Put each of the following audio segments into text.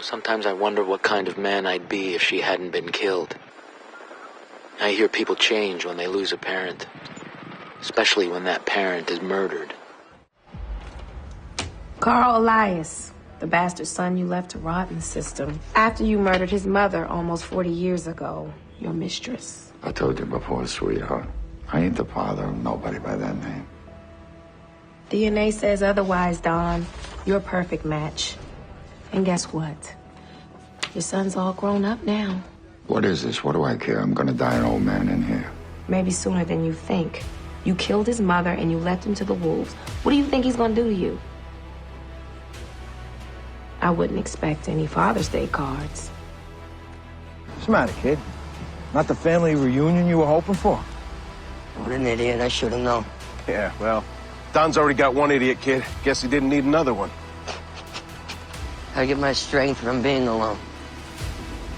Sometimes I wonder what kind of man I'd be if she hadn't been killed. I hear people change when they lose a parent, especially when that parent is murdered. Carl Elias, the bastard son you left to rot in the system after you murdered his mother almost 40 years ago, your mistress. I told you before, sweetheart. I ain't the father of nobody by that name. DNA says otherwise, Don. You're a perfect match. And guess what? Your son's all grown up now. What is this? What do I care? I'm gonna die an old man in here. Maybe sooner than you think. You killed his mother and you left him to the wolves. What do you think he's gonna do to you? I wouldn't expect any Father's Day cards. What's the matter, kid? Not the family reunion you were hoping for? What an idiot. I should have known. Yeah, well, Don's already got one idiot kid. Guess he didn't need another one. I get my strength from being alone.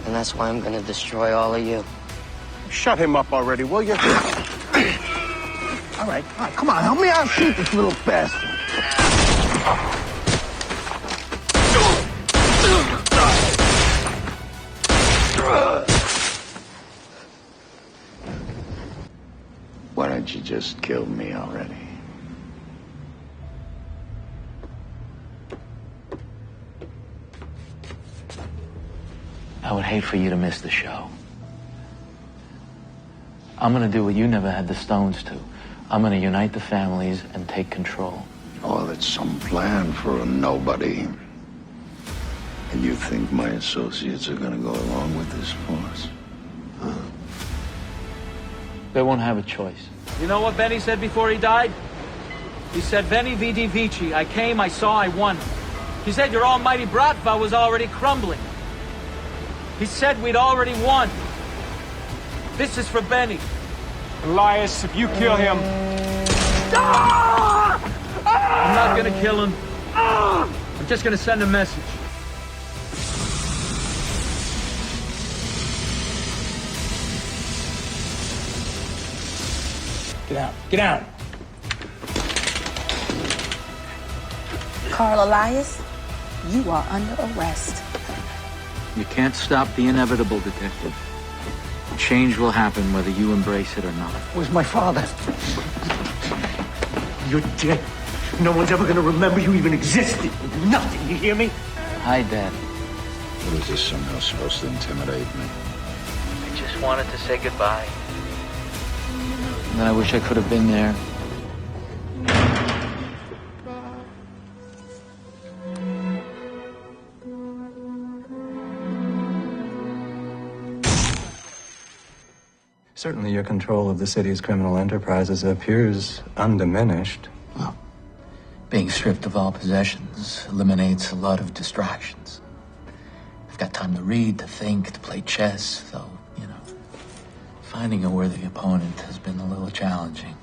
And that's why I'm gonna destroy all of you. Shut him up already, will you? All right, come on, help me out shoot this little bastard. Why don't you just kill me already? I would hate for you to miss the show. I'm gonna do what you never had the stones to. I'm gonna unite the families and take control. Oh, it's some plan for a nobody. And you think my associates are gonna go along with this farce? Huh? They won't have a choice. You know what Benny said before he died? He said, Veni Vidi Vici. I came, I saw, I won. He said your almighty Bratva was already crumbling. He said we'd already won. This is for Benny. Elias, if you kill him... I'm not gonna kill him. I'm just gonna send a message. Get out, get out. Carl Elias, you are under arrest. You can't stop the inevitable, Detective. Change will happen whether you embrace it or not. Where's my father? You're dead. No one's ever gonna remember you even existed. Nothing, you hear me? Hi, Dad. What is this somehow supposed to intimidate me? I just wanted to say goodbye. And I wish I could have been there. Certainly your control of the city's criminal enterprises appears undiminished. Well, being stripped of all possessions eliminates a lot of distractions. I've got time to read, to think, to play chess, though, you know, finding a worthy opponent has been a little challenging.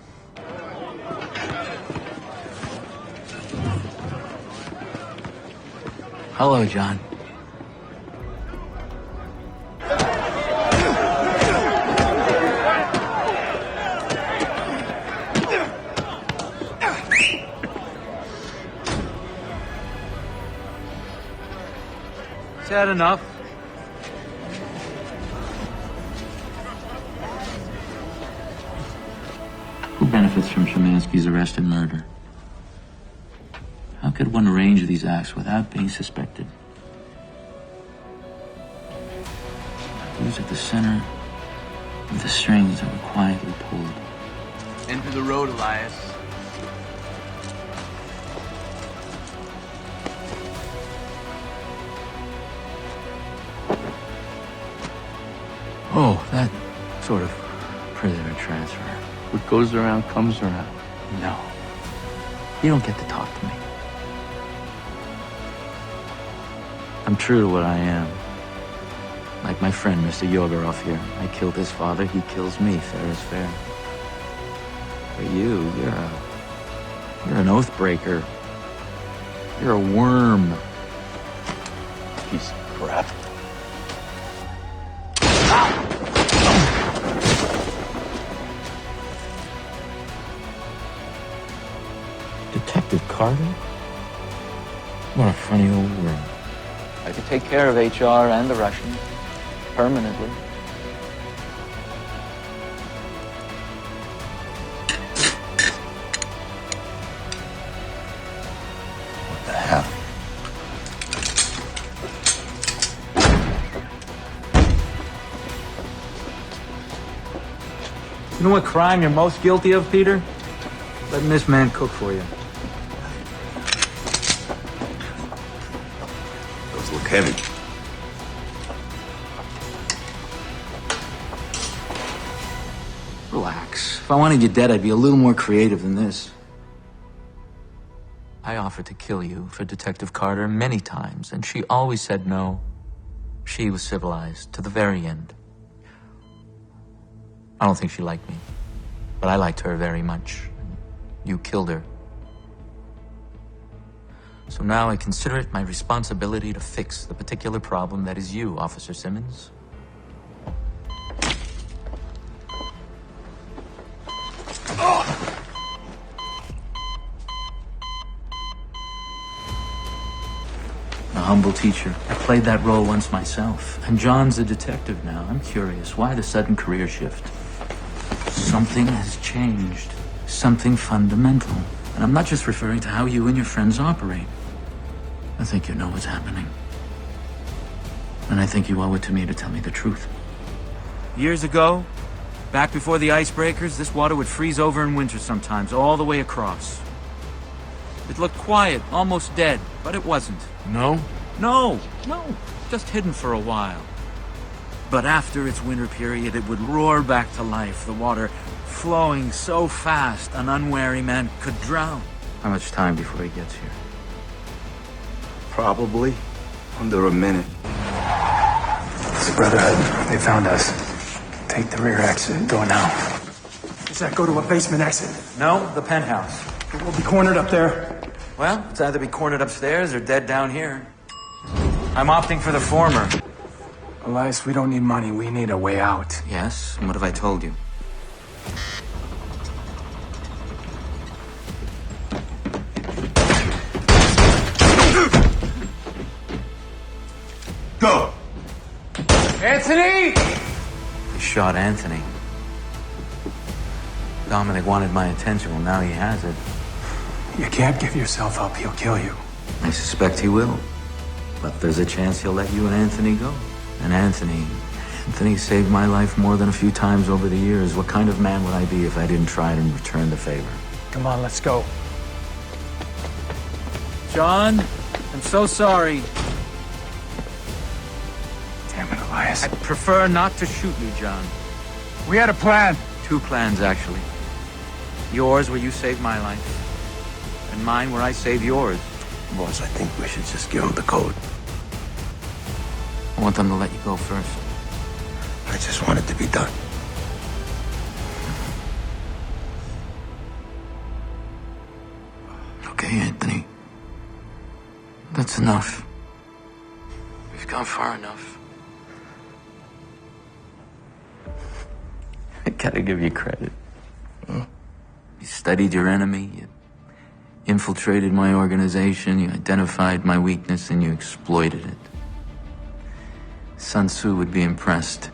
Hello, John. Is that enough? Who benefits from Szymanski's arrest and murder? How could one arrange these acts without being suspected? Who's at the center of the strings that were quietly pulled? Into the road, Elias. Oh, that sort of prisoner transfer. What goes around comes around. No. You don't get to talk to me. I'm true to what I am. Like my friend, Mr. Yogorov here. I killed his father, he kills me. Fair is fair. But you're an oath breaker. You're a worm. Piece of crap. Detective Carter? What a funny old world. I could take care of HR and the Russians permanently. What the hell? You know what crime you're most guilty of, Peter? Letting this man cook for you. Those look heavy. Relax. If I wanted you dead, I'd be a little more creative than this. I offered to kill you for Detective Carter many times, and she always said no. She was civilized to the very end. I don't think she liked me, but I liked her very much. You killed her. So now I consider it my responsibility to fix the particular problem that is you, Officer Simmons. A humble teacher. I played that role once myself. And John's a detective now. I'm curious, why the sudden career shift? Something has changed. Something fundamental. And I'm not just referring to how you and your friends operate. I think you know what's happening. And I think you owe it to me to tell me the truth. Years ago, back before the icebreakers, this water would freeze over in winter sometimes, all the way across. It looked quiet, almost dead, but it wasn't. No? No, just hidden for a while. But after its winter period, it would roar back to life, the water flowing so fast an unwary man could drown. How much time before he gets here? Probably under a minute. It's the Brotherhood. They found us. Take the rear exit. Go now. Does that go to a basement exit? No, the penthouse. We'll be cornered up there. Well, it's either be cornered upstairs or dead down here. I'm opting for the former. Elias, we don't need money. We need a way out. Yes? And what have I told you? Go! Anthony! They shot Anthony. Dominic wanted my attention. Well, now he has it. You can't give yourself up. He'll kill you. I suspect he will. But there's a chance he'll let you and Anthony go. And Anthony saved my life more than a few times over the years. What kind of man would I be if I didn't try and return the favor? Come on, let's go. John, I'm so sorry. Damn it, Elias. I prefer not to shoot you, John. We had a plan. Two plans, actually. Yours, where you saved my life. And mine, where I saved yours. Boss, I think we should just give him the code. I want them to let you go first. I just want it to be done. Okay, Anthony. That's enough. We've gone far enough. I gotta give you credit. You studied your enemy, you infiltrated my organization, you identified my weakness, and you exploited it. Sun Tzu would be impressed.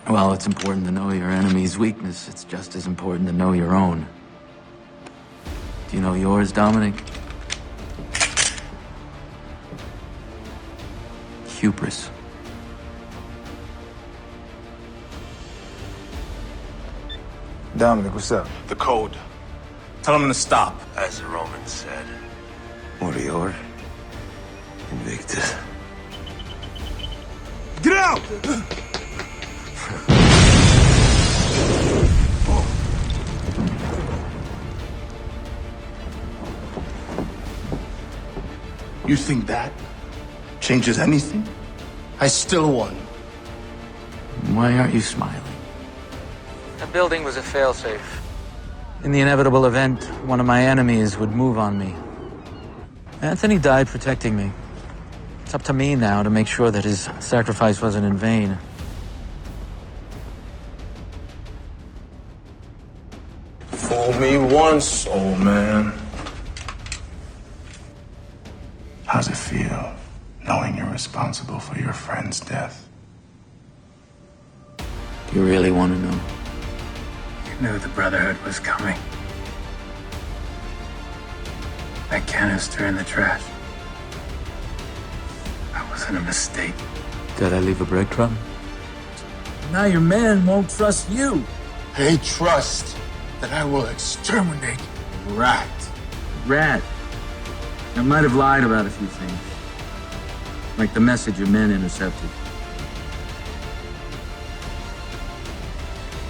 While it's important to know your enemy's weakness, it's just as important to know your own. Do you know yours, Dominic? Hubris. Dominic, what's up? The code. Tell him to stop. As the Romans said. Morior. Invictus. Get out! You think that changes anything? I still won. Why aren't you smiling? The building was a failsafe. In the inevitable event, one of my enemies would move on me. Anthony died protecting me. It's up to me now to make sure that his sacrifice wasn't in vain. Fool me once, old man. How's it feel, knowing you're responsible for your friend's death? You really want to know? You knew the Brotherhood was coming. That canister in the trash. That wasn't a mistake. Did I leave a breadcrumb? Now your man won't trust you. They trust that I will exterminate Rat. Rat. I might have lied about a few things. Like the message your men intercepted.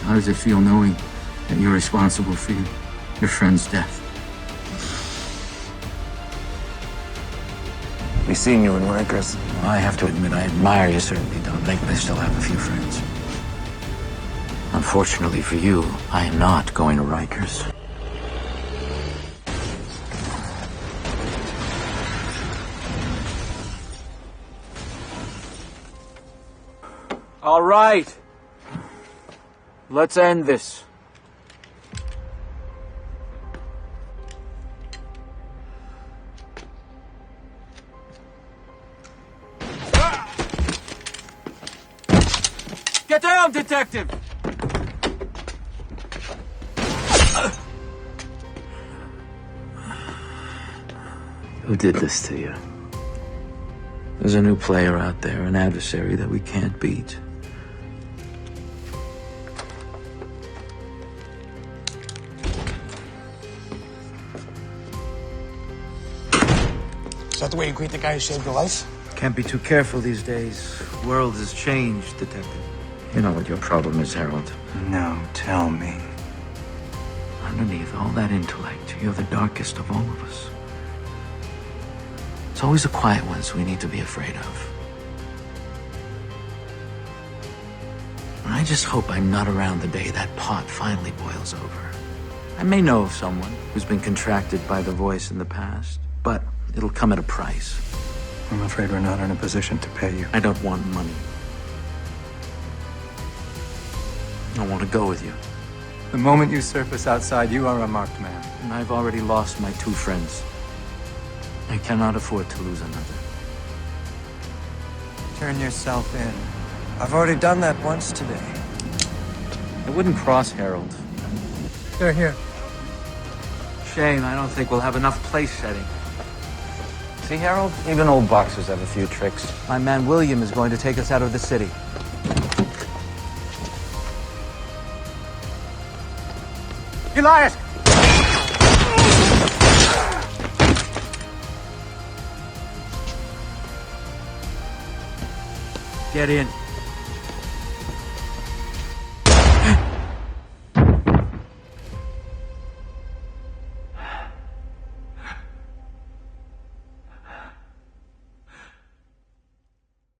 How does it feel knowing that you're responsible for your friend's death? We seen you in Rikers. I have to admit, I admire you certainly, Don. Thankfully, I still have a few friends. Unfortunately for you, I am not going to Rikers. All right. Let's end this. Get down, detective! Who did this to you? There's a new player out there, an adversary that we can't beat. Is that the way you greet the guy who saved your life? Can't be too careful these days. World has changed, detective. You know what your problem is, Harold. No, tell me. Underneath all that intellect, you're the darkest of all of us. It's always the quiet ones we need to be afraid of. And I just hope I'm not around the day that pot finally boils over. I may know of someone who's been contracted by the voice in the past, but it'll come at a price. I'm afraid we're not in a position to pay you. I don't want money. I want to go with you. The moment you surface outside, you are a marked man. And I've already lost my 2 friends. I cannot afford to lose another. Turn yourself in. I've already done that once today. I wouldn't cross Harold. They're here. Shame, I don't think we'll have enough place setting. See, Harold? Even old boxers have a few tricks. My man William is going to take us out of the city. Elias! Get in.